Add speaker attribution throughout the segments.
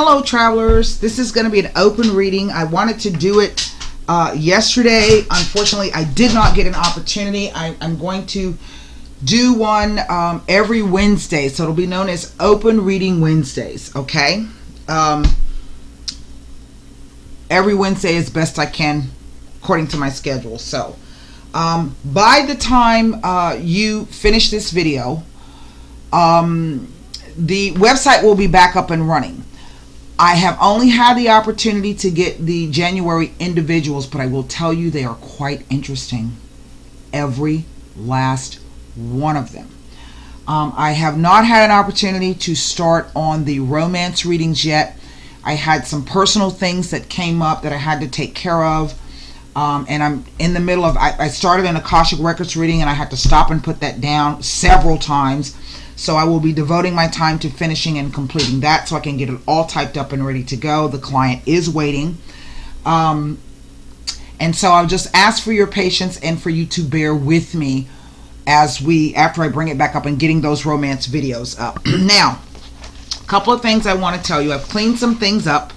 Speaker 1: Hello travelers, this is going to be an open reading. I wanted to do it yesterday. Unfortunately, I did not get an opportunity. I'm going to do one every Wednesday, so it'll be known as Open Reading Wednesdays, okay? Every Wednesday as best I can according to my schedule. So by the time you finish this video, the website will be back up and running. I have only had the opportunity to get the January individuals, but I will tell you they are quite interesting. Every last one of them. I have not had an opportunity to start on the romance readings yet. I had some personal things that came up that I had to take care of. And I'm in the middle of, I started an Akashic Records reading and I had to stop and put that down several times. So I will be devoting my time to finishing and completing that so I can get it all typed up and ready to go. The client is waiting. And so I'll just ask for your patience and for you to bear with me as after I bring it back up and getting those romance videos up. Now, a couple of things I want to tell you. I've cleaned some things up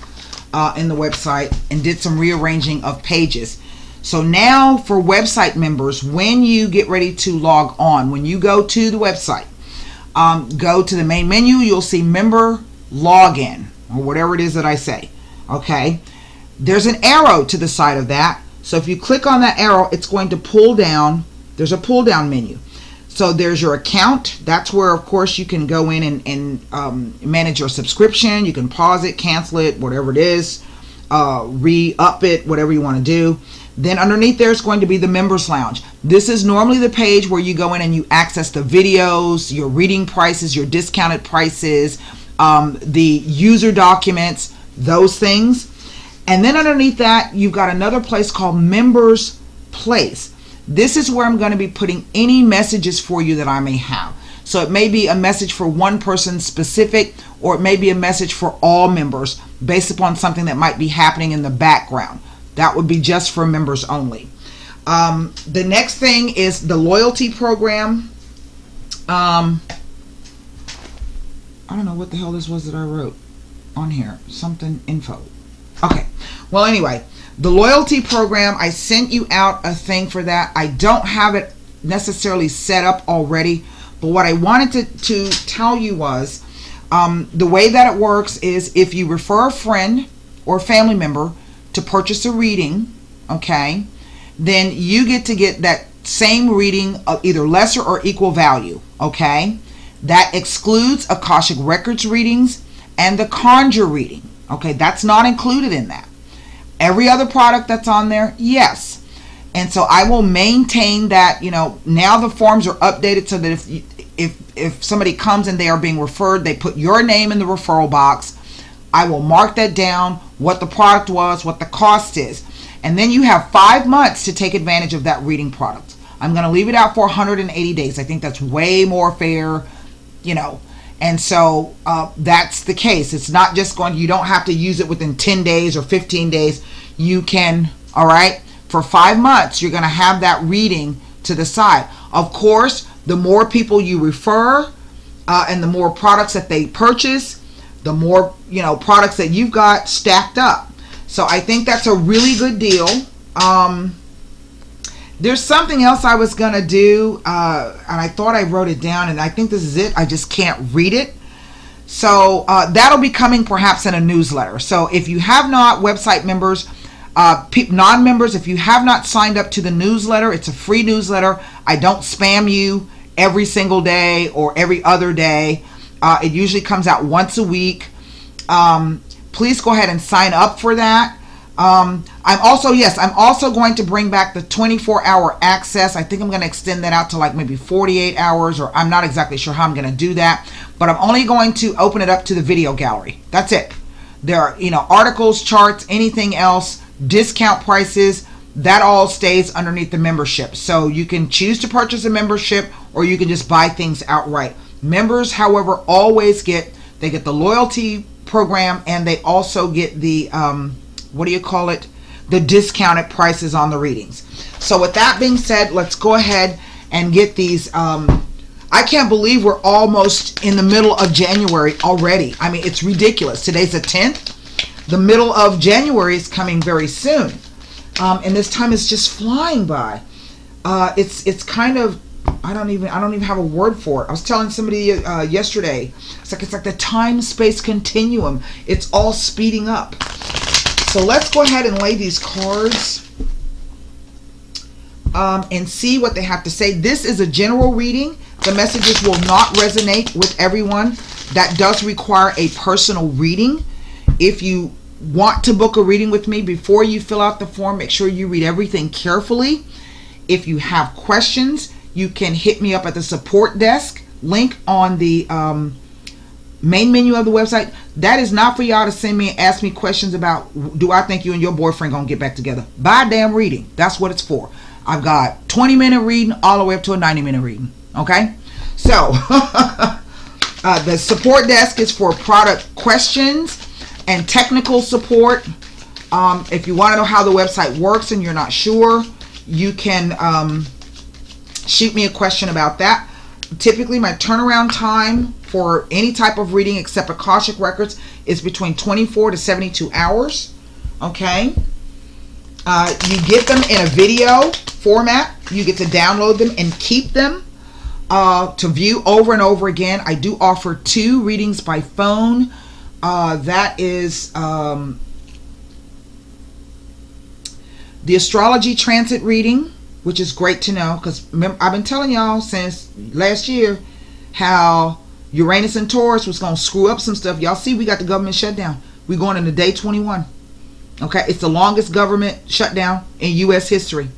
Speaker 1: in the website and did some rearranging of pages. So now for website members, when you get ready to log on, when you go to the website, go to the main menu, you'll see member login or whatever it is that I say. Okay, there's an arrow to the side of that, so if you click on that arrow, it's going to pull down. There's a pull down menu. So there's your account. That's where of course you can go in and manage your subscription. You can pause it, cancel it, whatever it is, re-up it, whatever you want to do. Then underneath there is going to be the Members Lounge. This is normally the page where you go in and you access the videos, your reading prices, your discounted prices, the user documents, those things. And then underneath that, you've got another place called Members Place. This is where I'm going to be putting any messages for you that I may have. So it may be a message for one person specific, or it may be a message for all members based upon something that might be happening in the background. That would be just for members only. The next thing is the loyalty program. I don't know what the hell this was that I wrote on here. Something info. Okay. Well, anyway, the loyalty program, I sent you out a thing for that. I don't have it necessarily set up already, but what I wanted to tell you was the way that it works is if you refer a friend or family member to purchase a reading, okay, then you get to get that same reading of either lesser or equal value, okay? That excludes Akashic Records readings and the Conjure reading, okay? That's not included in that. Every other product that's on there, yes. And so I will maintain that, you know, now the forms are updated so that if somebody comes and they are being referred, they put your name in the referral box. I will mark that down, what the product was, what the cost is. And then you have 5 months to take advantage of that reading product. I'm going to leave it out for 180 days. I think that's way more fair, you know. And so that's the case. It's not just going, you don't have to use it within 10 days or 15 days. You can, all right, for 5 months, you're going to have that reading to the side. Of course, the more people you refer and the more products that they purchase, the more, you know, products that you've got stacked up. So I think that's a really good deal. There's something else I was going to do, and I thought I wrote it down, and I think this is it. I just can't read it. So that'll be coming perhaps in a newsletter. So if you have not, website members, non-members, if you have not signed up to the newsletter, it's a free newsletter. I don't spam you every single day or every other day. It usually comes out once a week. Please go ahead and sign up for that. I'm also going to bring back the 24-hour access. I think I'm going to extend that out to like maybe 48 hours, or I'm not exactly sure how I'm going to do that. But I'm only going to open it up to the video gallery. That's it. There are, you know, articles, charts, anything else, discount prices, that all stays underneath the membership. So you can choose to purchase a membership, or you can just buy things outright. Members, however, always get the loyalty program, and they also get the what do you call it, the discounted prices on the readings. So with that being said, let's go ahead and get these I can't believe we're almost in the middle of January already. I mean, it's ridiculous. Today's the 10th. The middle of January is coming very soon. And this time is just flying by. It's kind of, I don't even have a word for it. I was telling somebody yesterday, it's like the time-space continuum. It's all speeding up. So let's go ahead and lay these cards and see what they have to say. This is a general reading. The messages will not resonate with everyone. That does require a personal reading. If you want to book a reading with me, before you fill out the form, make sure you read everything carefully. If you have questions, you can hit me up at the support desk link on the main menu of the website. That is not for y'all to send me and ask me questions about, do I think you and your boyfriend gonna get back together? Buy a damn reading. That's what it's for. I've got 20-minute reading all the way up to a 90-minute reading. Okay, so the support desk is for product questions and technical support. If you want to know how the website works and you're not sure, you can shoot me a question about that. Typically, my turnaround time for any type of reading except Akashic Records is between 24 to 72 hours. Okay. You get them in a video format. You get to download them and keep them to view over and over again. I do offer 2 readings by phone. That is the astrology transit reading, which is great to know, because I've been telling y'all since last year how Uranus and Taurus was going to screw up some stuff. Y'all see, we got the government shutdown. We're going into day 21. Okay, it's the longest government shutdown in U.S. history.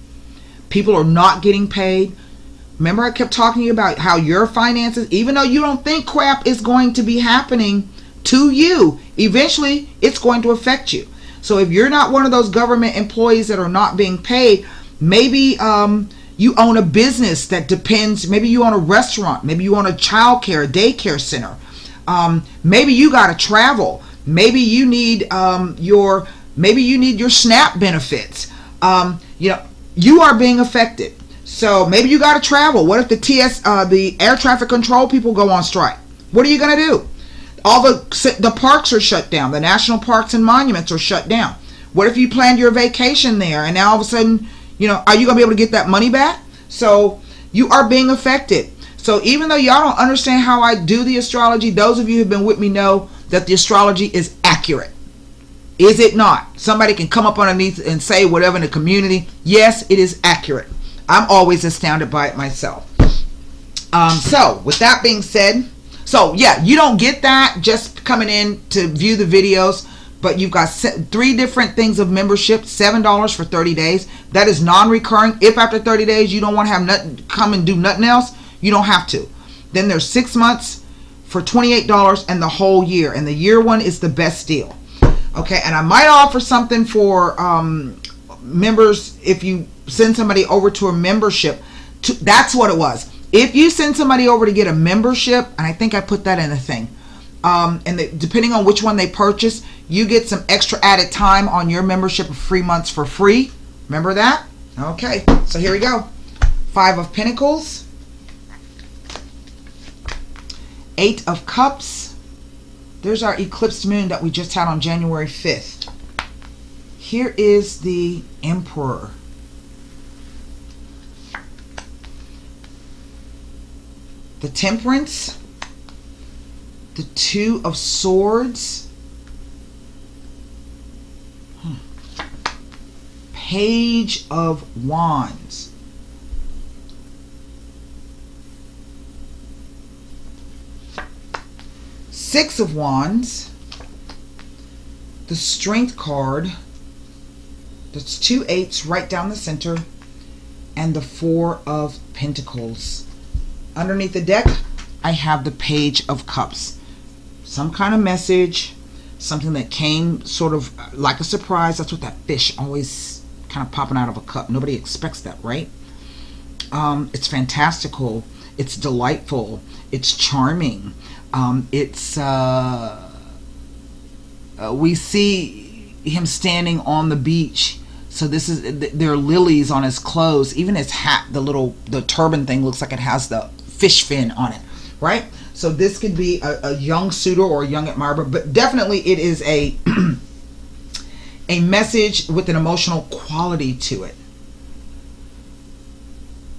Speaker 1: People are not getting paid. Remember, I kept talking to you about how your finances, even though you don't think crap is going to be happening to you, eventually it's going to affect you. So if you're not one of those government employees that are not being paid, maybe you own a business that depends. Maybe you own a restaurant. Maybe you own a child care, a daycare center. Maybe you got to travel. Maybe you need your SNAP benefits. You know, you are being affected. So maybe you got to travel. What if the air traffic control people go on strike? What are you going to do? All the parks are shut down. The national parks and monuments are shut down. What if you planned your vacation there and now all of a sudden, you know, are you going to be able to get that money back? So you are being affected. So even though y'all don't understand how I do the astrology, those of you who've been with me know that the astrology is accurate. Is it not? Somebody can come up underneath and say whatever in the community. Yes, it is accurate. I'm always astounded by it myself. So with that being said, so yeah, you don't get that just coming in to view the videos, but you've got 3 different things of membership, $7 for 30 days. That is non-recurring. If after 30 days you don't want to have nothing, come and do nothing else, you don't have to. Then there's 6 months for $28 and the whole year. And the year one is the best deal. Okay, and I might offer something for members if you send somebody over to a membership. That's what it was. If you send somebody over to get a membership, and I think I put that in the thing, depending on which one they purchase, you get some extra added time on your membership of 3 months for free. Remember that? Okay, so here we go. 5 of Pentacles, 8 of Cups. There's our eclipsed moon that we just had on January 5th. Here is the Emperor. The Temperance. The 2 of Swords. Page of Wands. Six of Wands. The Strength card. That's 2 8s right down the center. And the 4 of Pentacles. Underneath the deck, I have the Page of Cups. Some kind of message. Something that came sort of like a surprise. That's what that fish always kind of popping out of a cup. Nobody expects that, right? It's fantastical. It's delightful. It's charming. We see him standing on the beach. So this is, there are lilies on his clothes. Even his hat, the turban thing looks like it has the fish fin on it, right? So this could be a young suitor or a young admirer, but definitely it is a a message with an emotional quality to it.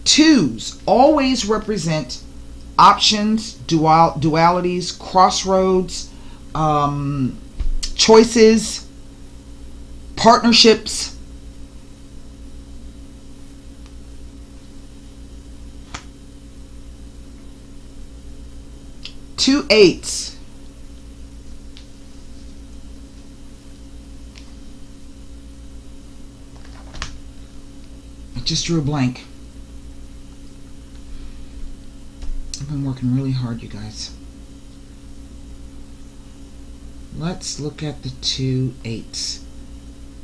Speaker 1: Twos always represent options, dualities, crossroads, choices, partnerships. Two eights. I just drew a blank. I've been working really hard, you guys. Let's look at the two eights.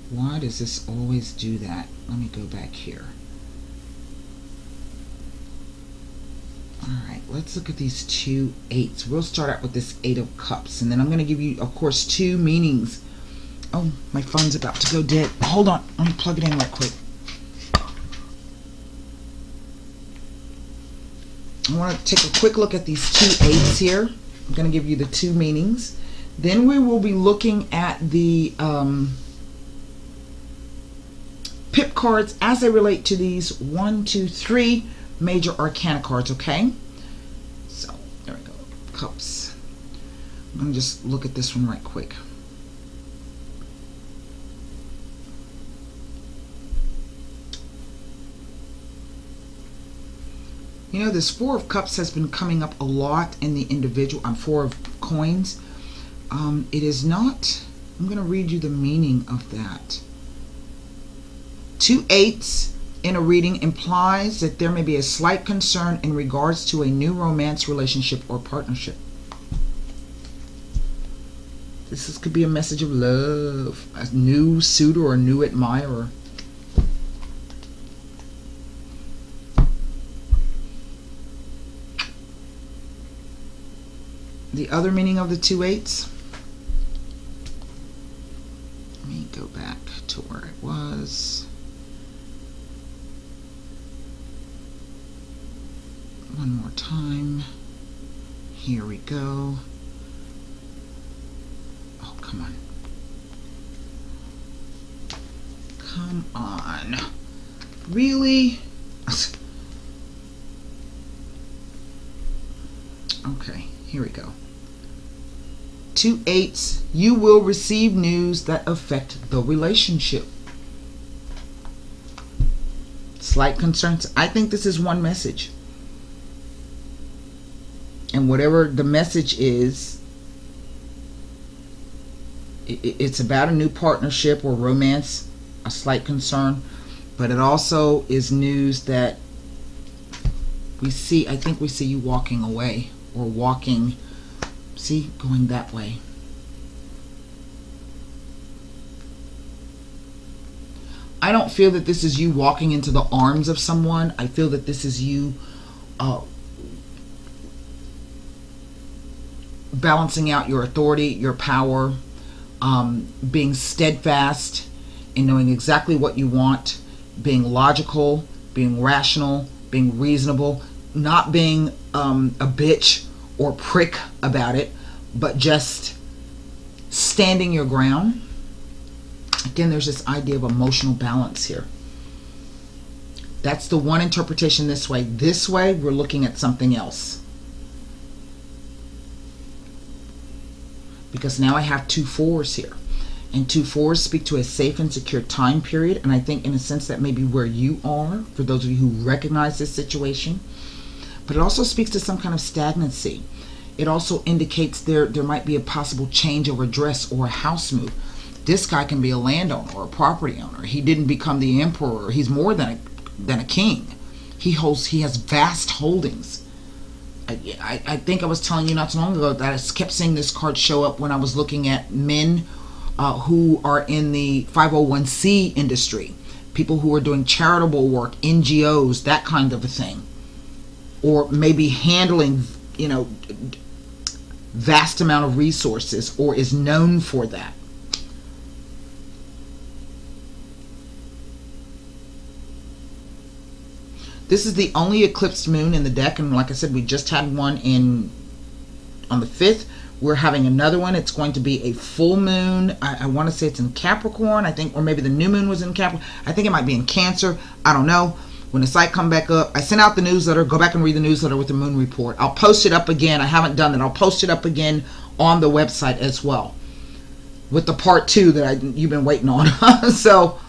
Speaker 1: Why does this always do that? Let me go back here. Alright, let's look at these two eights. We'll start out with this Eight of Cups, and then I'm going to give you, of course, two meanings. Oh, my phone's about to go dead. Hold on, let me plug it in right quick. I want to take a quick look at these two eights here. I'm going to give you the two meanings. Then we will be looking at the pip cards as they relate to these 1, 2, 3 major arcana cards, okay? So, there we go. Cups. I'm going to just look at this one right quick. You know, this Four of Cups has been coming up a lot in the individual. Four of Coins. It is not, I'm going to read you the meaning of that. Two eights in a reading implies that there may be a slight concern in regards to a new romance, relationship, or partnership. This could be a message of love, a new suitor or a new admirer. The other meaning of the two eights. Let me go back to where it was. One more time. Here we go. Oh, come on. Come on. Really? Okay, here we go. Two eights, you will receive news that affect the relationship. Slight concerns. I think this is one message. And whatever the message is, it's about a new partnership or romance, a slight concern, but it also is news that we see, I think we see you walking away or walking, see, going that way. I don't feel that this is you walking into the arms of someone. I feel that this is you balancing out your authority, your power, being steadfast in knowing exactly what you want, being logical, being rational, being reasonable, not being a bitch or prick about it, but just standing your ground. Again, there's this idea of emotional balance here. That's the one interpretation this way. This way, we're looking at something else. Because now I have two fours here. And two fours speak to a safe and secure time period. And I think in a sense that may be where you are, for those of you who recognize this situation. But it also speaks to some kind of stagnancy. It also indicates there might be a possible change of address or a house move. This guy can be a landowner or a property owner. He didn't become the emperor. He's more than a king. He has vast holdings. I think I was telling you not too long ago that I kept seeing this card show up when I was looking at men who are in the 501c industry, people who are doing charitable work, NGOs, that kind of a thing, or maybe handling, you know, vast amount of resources, or is known for that. This is the only eclipsed moon in the deck, and like I said, we just had one on the 5th. We're having another one. It's going to be a full moon. I want to say it's in Capricorn, I think, or maybe the new moon was in Capricorn. I think it might be in Cancer. I don't know. When the site come back up, I sent out the newsletter. Go back and read the newsletter with the moon report. I'll post it up again. I haven't done that. I'll post it up again on the website as well, with the part 2 that you've been waiting on. So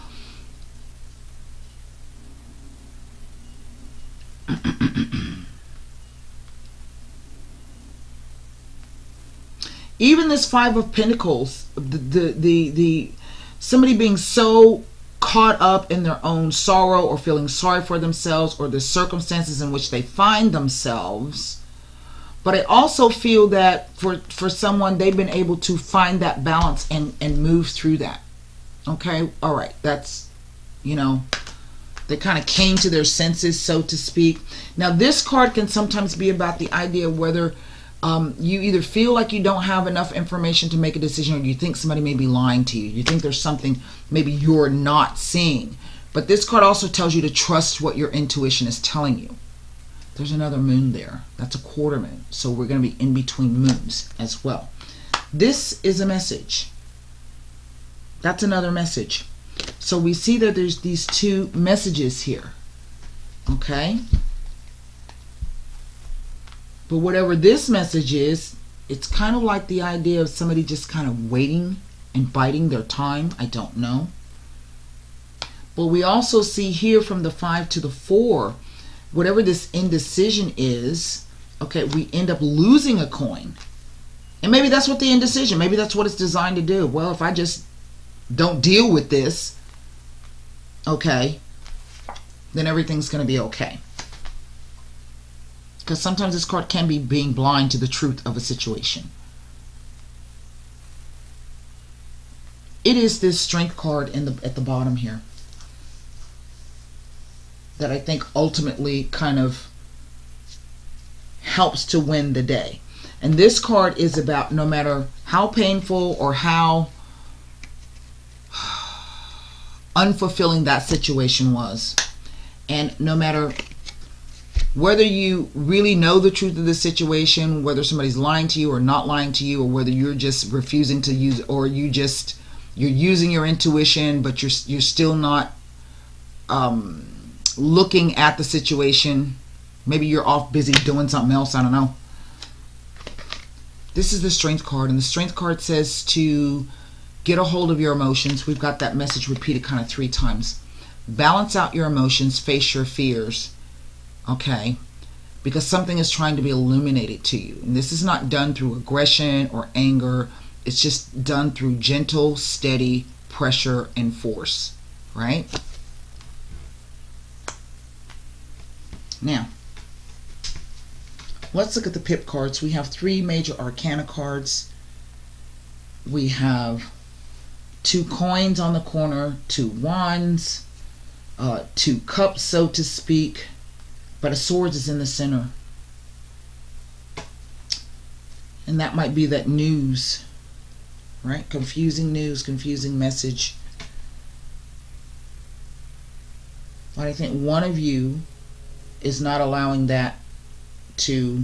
Speaker 1: even this 5 of Pentacles, the somebody being so caught up in their own sorrow or feeling sorry for themselves or the circumstances in which they find themselves. But I also feel that for someone, they've been able to find that balance and move through that. Okay, all right, that's, you know, they kind of came to their senses, so to speak. Now, this card can sometimes be about the idea of whether you either feel like you don't have enough information to make a decision, or you think somebody may be lying to you. You think there's something maybe you're not seeing. But this card also tells you to trust what your intuition is telling you. There's another moon there. That's a quarter moon. So we're going to be in between moons as well. This is a message. That's another message. So we see that there's these 2 messages here. Okay? But whatever this message is, it's kind of like the idea of somebody just kind of waiting and biding their time. I don't know. But we also see here from the 5 to the 4, whatever this indecision is, okay, we end up losing a coin. And maybe that's what the indecision, maybe that's what it's designed to do. Well, if I just don't deal with this, okay, then everything's going to be okay. Because sometimes this card can be being blind to the truth of a situation. It is this Strength card at the bottom here that I think ultimately kind of helps to win the day. And this card is about no matter how painful or how unfulfilling that situation was, and no matter whether you really know the truth of the situation, whether somebody's lying to you or not lying to you, or whether you're just refusing to use, or you're using your intuition, but you're still not looking at the situation. Maybe you're off busy doing something else. I don't know. This is the Strength card, and the Strength card says to get a hold of your emotions. We've got that message repeated kind of 3 times. Balance out your emotions, face your fears. Okay, because something is trying to be illuminated to you. And this is not done through aggression or anger. It's just done through gentle, steady pressure and force, right? Now, let's look at the pip cards. We have 3 major arcana cards. We have 2 coins on the corner, 2 wands, 2 cups, so to speak. But a sword is in the center. And that might be that news, right? Confusing news, confusing message. But I think one of you is not allowing that to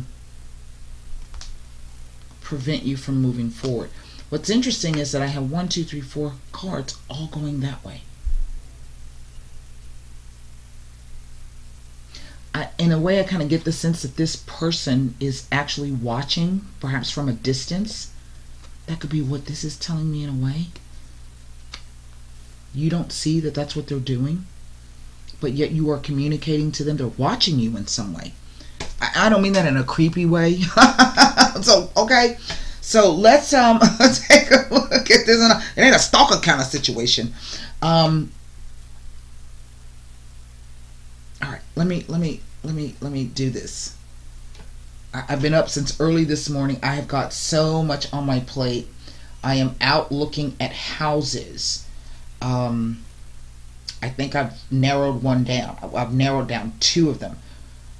Speaker 1: prevent you from moving forward. What's interesting is that I have 1, 2, 3, 4 cards all going that way. In a way, I kind of get the sense that this person is actually watching, perhaps from a distance. That could be what this is telling me in a way. You don't see that that's what they're doing, but yet you are communicating to them. They're watching you in some way. I don't mean that in a creepy way. So, okay. So let's take a look at this. It ain't a stalker kind of situation. All right, let me do this. I've been up since early this morning. I have got so much on my plate. I am out looking at houses. I think I've narrowed one down. I've narrowed down 2 of them.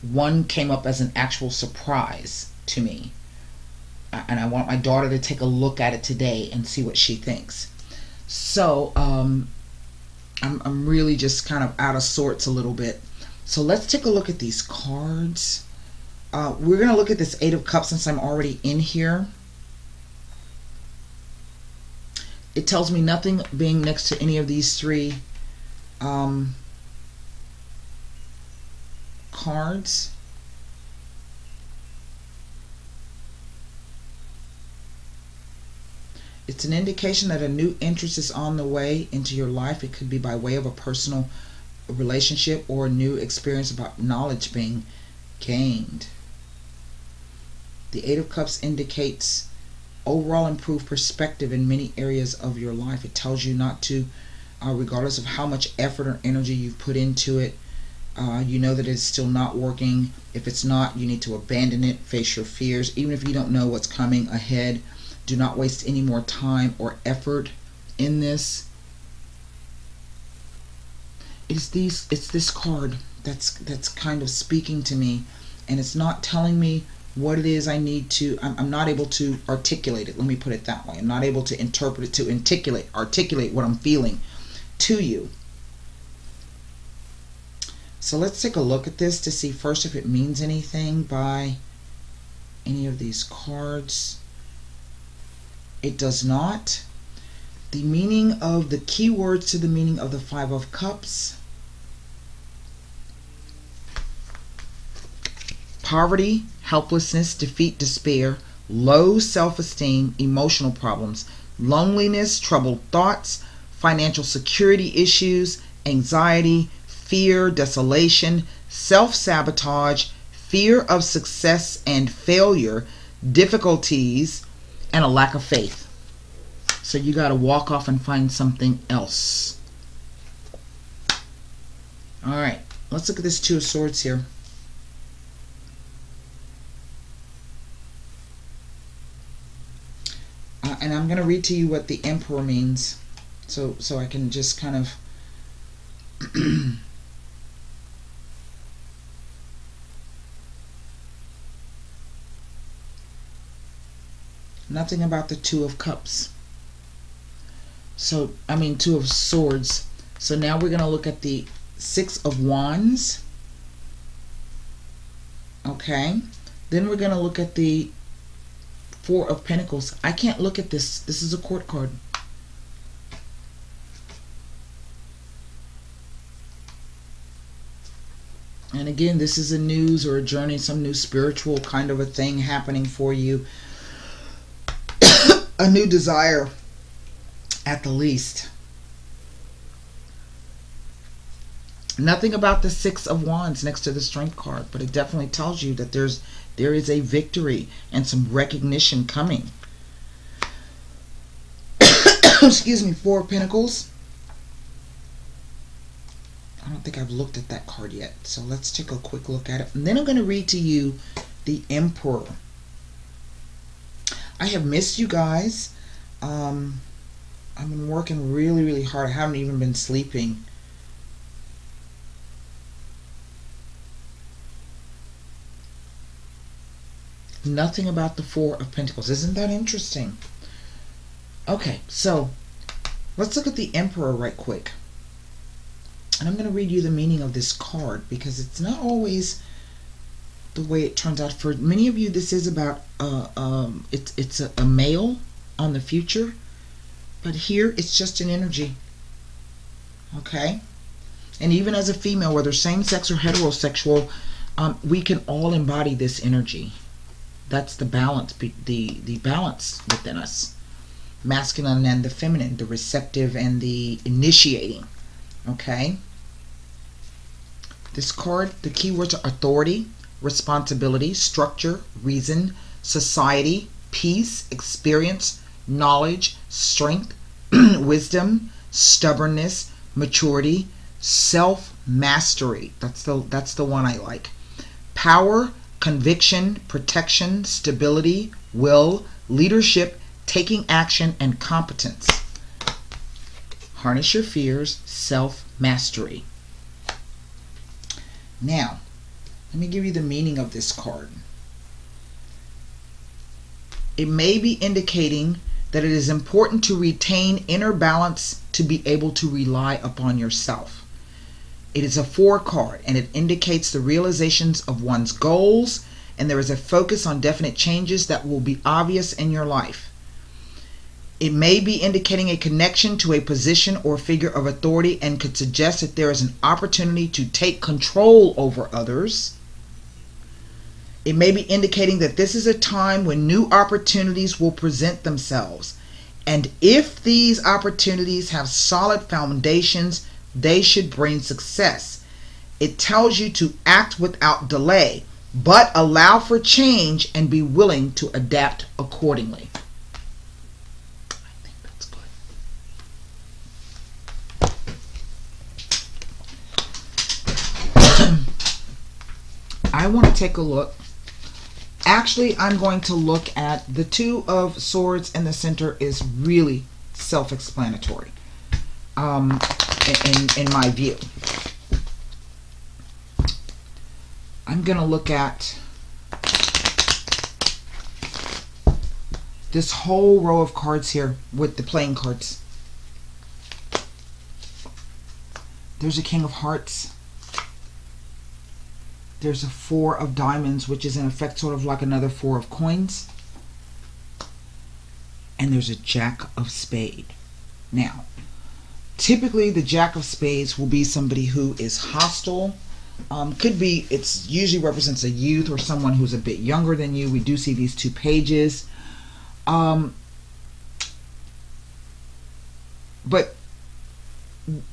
Speaker 1: One came up as an actual surprise to me. And I want my daughter to take a look at it today and see what she thinks. So, I'm really just kind of out of sorts a little bit. So let's take a look at these cards. We're going to look at this Eight of Cups since I'm already in here. It tells me nothing being next to any of these three cards. It's an indication that a new interest is on the way into your life. It could be by way of a personal relationship or a new experience about knowledge being gained. The Eight of Cups indicates overall improved perspective in many areas of your life. It tells you not to, regardless of how much effort or energy you've put into it, you know that it's still not working. If it's not, you need to abandon it, face your fears. Even if you don't know what's coming ahead, do not waste any more time or effort in this. It's this card that's kind of speaking to me, and it's not telling me what it is I need to. I'm not able to articulate it. Let me put it that way. I'm not able to interpret it, to articulate what I'm feeling to you. So let's take a look at this to see first if it means anything by any of these cards. It does not. The meaning of the keywords to the meaning of the Five of Cups: poverty, helplessness, defeat, despair, low self-esteem, emotional problems, loneliness, troubled thoughts, financial security issues, anxiety, fear, desolation, self-sabotage, fear of success and failure, difficulties, and a lack of faith. So you got to walk off and find something else. All right, let's look at this Two of Swords here. And I'm going to read to you what the Emperor means, so I can just kind of nothing about the Two of Cups. So, I mean, Two of Swords. So now we're going to look at the Six of Wands. Okay. Then we're going to look at the Four of Pentacles. I can't look at this. This is a court card. And again, this is a news or a journey, some new spiritual kind of a thing happening for you. A new desire, at the least. Nothing about the Six of Wands next to the Strength card, but it definitely tells you that there is a victory and some recognition coming. Excuse me. Four of Pentacles. I don't think I've looked at that card yet, so let's take a quick look at it. And then I'm going to read to you the Emperor. I have missed you guys. I've been working really, really hard. I haven't even been sleeping. Nothing about the Four of Pentacles. Isn't that interesting? Okay, so let's look at the Emperor right quick. And I'm going to read you the meaning of this card, because it's not always the way it turns out. For many of you, this is about it's a male on the future, but here it's just an energy. Okay, and even as a female, whether same-sex or heterosexual, we can all embody this energy. That's the balance, the balance within us, masculine and the feminine, the receptive and the initiating. Okay. This card, the keywords are authority, responsibility, structure, reason, society, peace, experience, knowledge, strength, wisdom, stubbornness, maturity, self-mastery. That's the one I like. Power, conviction, protection, stability, will, leadership, taking action, and competence. Harness your fears, self-mastery. Now, let me give you the meaning of this card. It may be indicating that it is important to retain inner balance to be able to rely upon yourself. It is a 4 card, and it indicates the realizations of one's goals, and there is a focus on definite changes that will be obvious in your life. It may be indicating a connection to a position or figure of authority and could suggest that there is an opportunity to take control over others. It may be indicating that this is a time when new opportunities will present themselves. And if these opportunities have solid foundations, they should bring success. It tells you to act without delay, but allow for change and be willing to adapt accordingly. I want to take a look. Actually, I'm going to look at the 2 of Swords in the center is really self-explanatory in my view. I'm going to look at this whole row of cards here with the playing cards. There's a King of Hearts. There's a 4 of Diamonds, which is in effect sort of like another 4 of Coins. And there's a Jack of Spades. Now, typically the Jack of Spades will be somebody who is hostile. Could be, it's usually represents a youth or someone who's a bit younger than you. We do see these 2 pages. But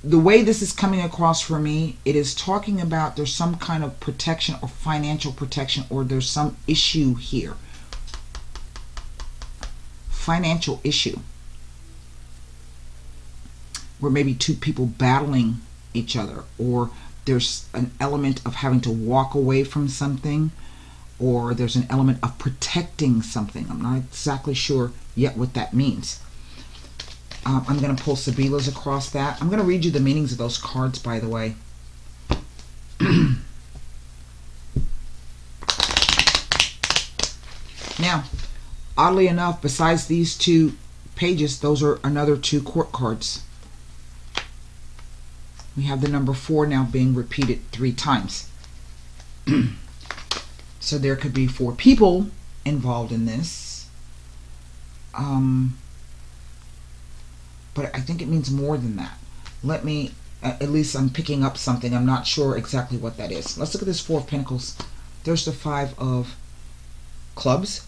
Speaker 1: the way this is coming across for me, it is talking about there's some kind of protection or financial protection, or there's some issue here. Financial issue. Where maybe 2 people battling each other, or there's an element of having to walk away from something, or there's an element of protecting something. I'm not exactly sure yet what that means. I'm going to pull Sibilas across that. I'm going to read you the meanings of those cards, by the way. Now, oddly enough, besides these 2 pages, those are another 2 court cards. We have the number 4 now being repeated 3 times. So there could be 4 people involved in this. But I think it means more than that. Let me, at least I'm picking up something. I'm not sure exactly what that is. Let's look at this 4 of Pentacles. There's the 5 of Clubs.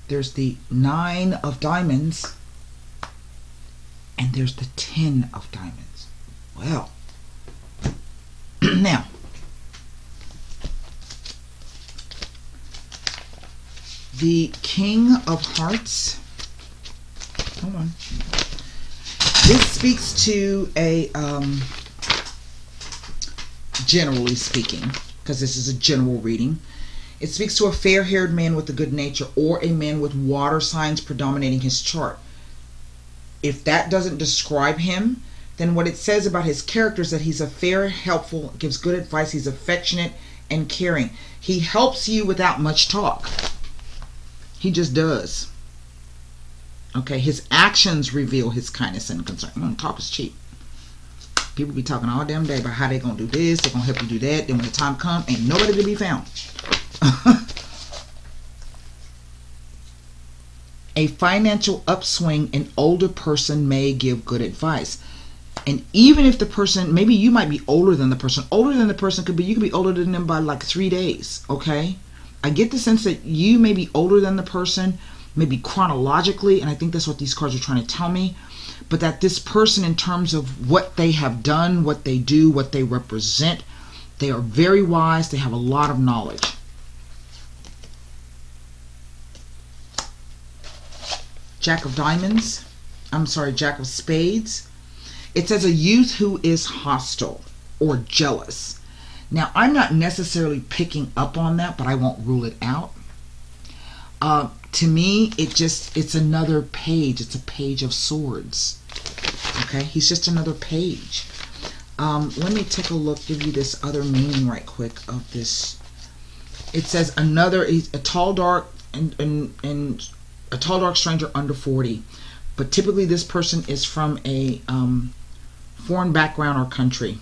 Speaker 1: There's the 9 of Diamonds. And there's the 10 of Diamonds. Well, now, the King of Hearts. Hold on. This speaks to a, generally speaking, because this is a general reading, it speaks to a fair-haired man with a good nature, or a man with water signs predominating his chart. If that doesn't describe him, then what it says about his character is that he's a fair, helpful, gives good advice, he's affectionate and caring. He helps you without much talk. He just does. Okay, his actions reveal his kindness and concern. Talk is cheap. People be talking all damn day about how they gonna do this, they're gonna help you do that. Then when the time comes, ain't nobody to be found. A financial upswing, an older person may give good advice. And even if the person, maybe you might be older than the person. Older than the person could be, you could be older than them by like 3 days, okay? I get the sense that you may be older than the person, maybe chronologically, and I think that's what these cards are trying to tell me, but that this person, in terms of what they have done, what they do, what they represent, they are very wise, they have a lot of knowledge. Jack of Diamonds, I'm sorry, Jack of Spades. It says a youth who is hostile or jealous. Now, I'm not necessarily picking up on that, but I won't rule it out. To me, it's another page. It's a page of swords. Okay, he's just another page. Let me take a look, give you this other meaning right quick of this. It says a tall, dark, and a tall, dark stranger under 40. But typically this person is from a foreign background or country.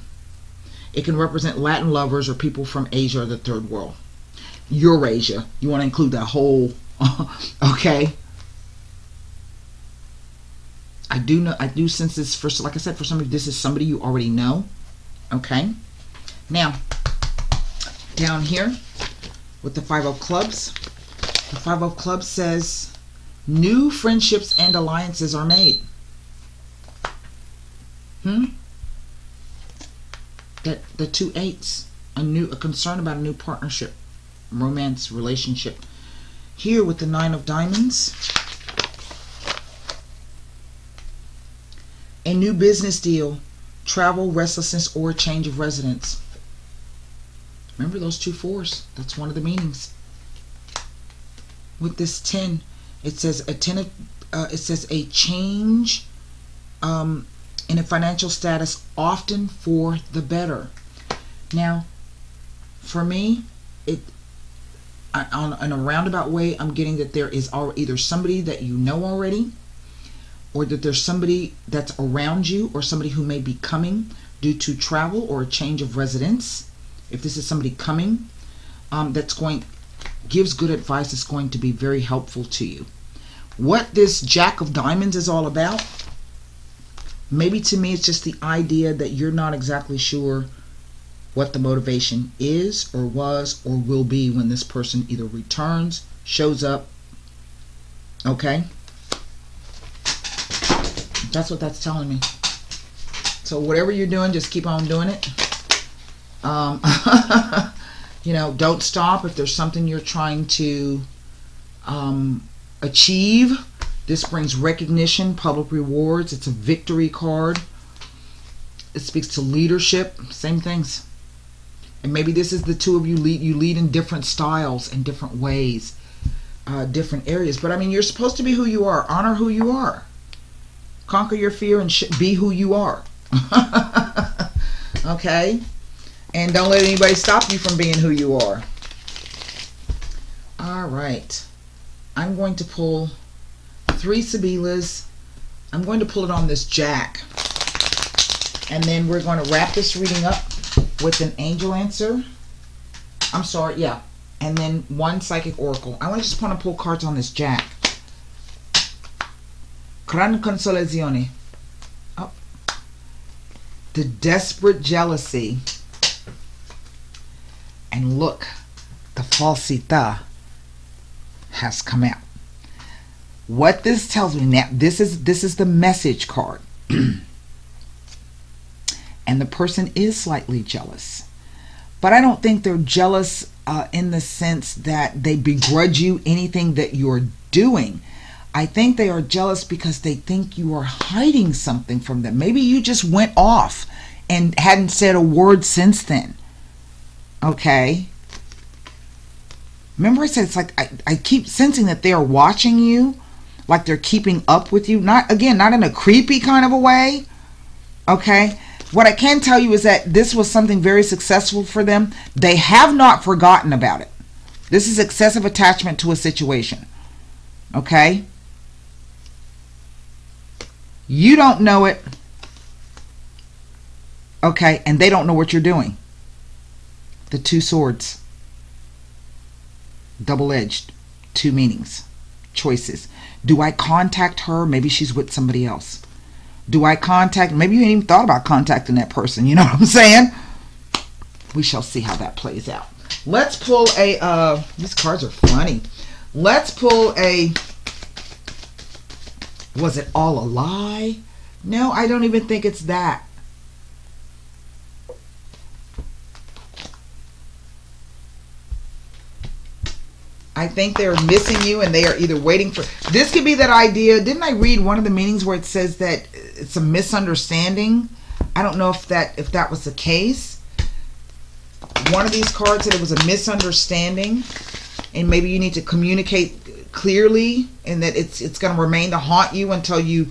Speaker 1: It can represent Latin lovers or people from Asia or the third world. Eurasia. You want to include that whole, okay? I do sense this, for, like I said, for somebody, this is somebody you already know, okay? Now, down here with the Five of Clubs, the Five of Clubs says, new friendships and alliances are made. That the two eights, a concern about a new partnership, romance, relationship. Here with the Nine of Diamonds, a new business deal, travel, restlessness, or a change of residence. Remember those two fours? That's one of the meanings. With this 10, it says it says a change in a financial status, often for the better. Now, for me, in a roundabout way, I'm getting that there is either somebody that you know already, or that there's somebody that's around you, or somebody who may be coming due to travel or a change of residence. If this is somebody coming, gives good advice, it's going to be very helpful to you. What this Jack of Diamonds is all about, maybe to me it's just the idea that you're not exactly sure what the motivation is or was or will be when this person either returns, shows up, okay? That's what that's telling me. So whatever you're doing, just keep on doing it. You know, don't stop if there's something you're trying to achieve. This brings recognition, public rewards. It's a victory card. It speaks to leadership, same things. And maybe this is the two of you lead in different styles and different ways, different areas. But I mean, you're supposed to be who you are. Honor who you are. Conquer your fear and be who you are. Okay? And don't let anybody stop you from being who you are. All right. I'm going to pull 3 Sibilas. I'm going to pull it on this Jack. And then we're going to wrap this reading up with an angel answer. I'm sorry, yeah. And then 1 psychic oracle. I just want to pull cards on this Jack. Gran consolazione. Oh. The desperate jealousy. And look, the falsità has come out. What this tells me now, this is the message card. And the person is slightly jealous. But I don't think they're jealous in the sense that they begrudge you anything that you're doing. I think they are jealous because they think you are hiding something from them. Maybe you just went off and hadn't said a word since then. Okay? Remember I said it's like I keep sensing that they are watching you, like they're keeping up with you. Not in a creepy kind of a way. Okay? What I can tell you is that this was something very successful for them. They have not forgotten about it. This is excessive attachment to a situation. Okay? You don't know it. Okay? And they don't know what you're doing. The 2 swords. Double-edged. 2 meanings. Choices. Do I contact her? Maybe she's with somebody else. Do I contact? Maybe you ain't even thought about contacting that person. You know what I'm saying? We shall see how that plays out. Let's pull a, these cards are funny. Let's pull a, was it all a lie? No, I don't even think it's that. I think they're missing you and they are either waiting for... This could be that idea. Didn't I read one of the meanings where it says that it's a misunderstanding? I don't know if that was the case. One of these cards said it was a misunderstanding and maybe you need to communicate clearly and that it's going to remain to haunt you until you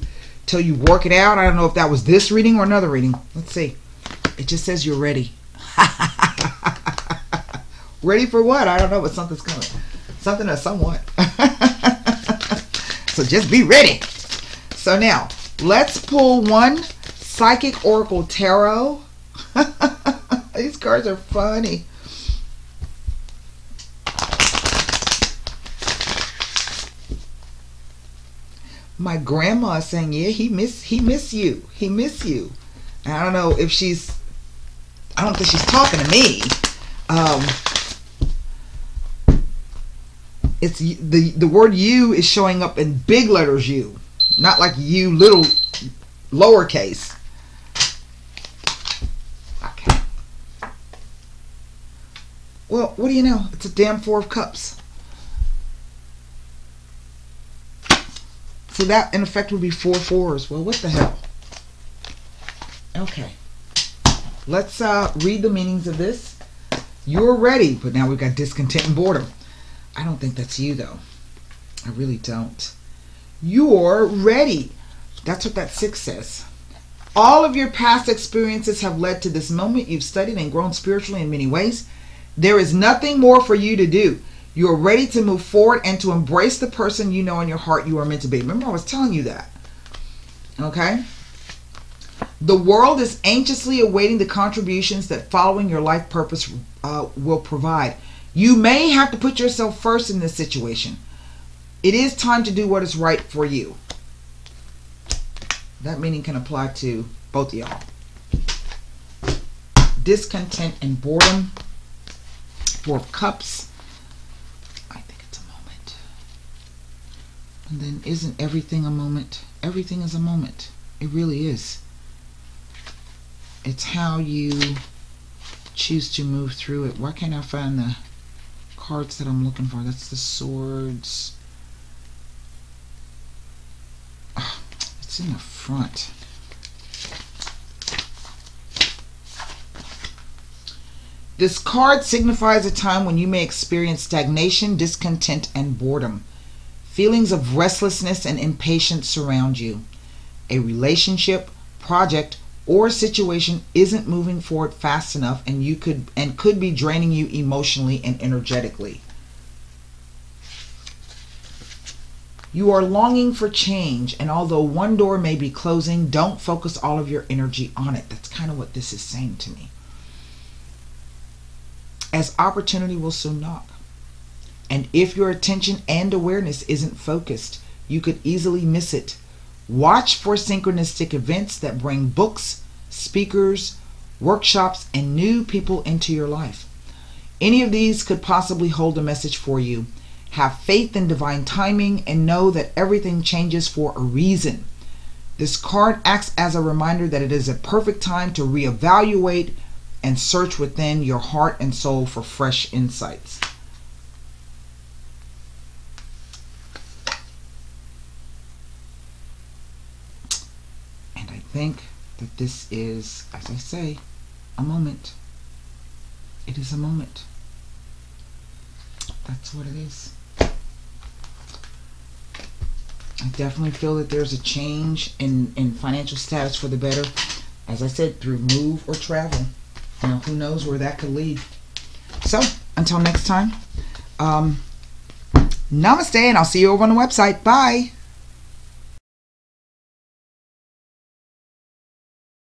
Speaker 1: work it out. I don't know if that was this reading or another reading. Let's see. It just says you're ready. Ready for what? I don't know, but something's coming. Something or somewhat. So just be ready. So now, let's pull 1 Psychic Oracle Tarot. These cards are funny. My grandma is saying, yeah, he miss you. He miss you. And I don't know if I don't think she's talking to me. It's the word you is showing up in big letters U, not like you little lowercase. Okay. Well, what do you know? It's a damn 4 of Cups. So that, in effect, would be 4 fours. Well, what the hell? Okay. Let's read the meanings of this. You're ready, but now we've got discontent and boredom. I don't think that's you, though. I really don't. You're ready. That's what that 6 says. All of your past experiences have led to this moment. You've studied and grown spiritually in many ways. There is nothing more for you to do. You're ready to move forward and to embrace the person you know in your heart you are meant to be. Remember, I was telling you that. Okay? The world is anxiously awaiting the contributions that following your life purpose will provide. You may have to put yourself first in this situation. It is time to do what is right for you. That meaning can apply to both of y'all. Discontent and boredom. 4 of Cups. I think it's a moment. And then isn't everything a moment? Everything is a moment. It really is. It's how you choose to move through it. Why can't I find the cards that I'm looking for? That's the Swords. Oh, it's in the front. This card signifies a time when you may experience stagnation, discontent, and boredom. Feelings of restlessness and impatience surround you. A relationship, project, or situation isn't moving forward fast enough and could be draining you emotionally and energetically. You are longing for change, and although one door may be closing, don't focus all of your energy on it. That's kind of what this is saying to me. As opportunity will soon knock. And if your attention and awareness isn't focused, you could easily miss it. Watch for synchronistic events that bring books, speakers, workshops, and new people into your life. Any of these could possibly hold a message for you. Have faith in divine timing and know that everything changes for a reason. This card acts as a reminder that it is a perfect time to reevaluate and search within your heart and soul for fresh insights. And I think that this is, as I say, a moment. It is a moment. That's what it is. I definitely feel that there's a change in financial status for the better. As I said, through move or travel. You know, who knows where that could lead. So, until next time, namaste, and I'll see you over on the website. Bye.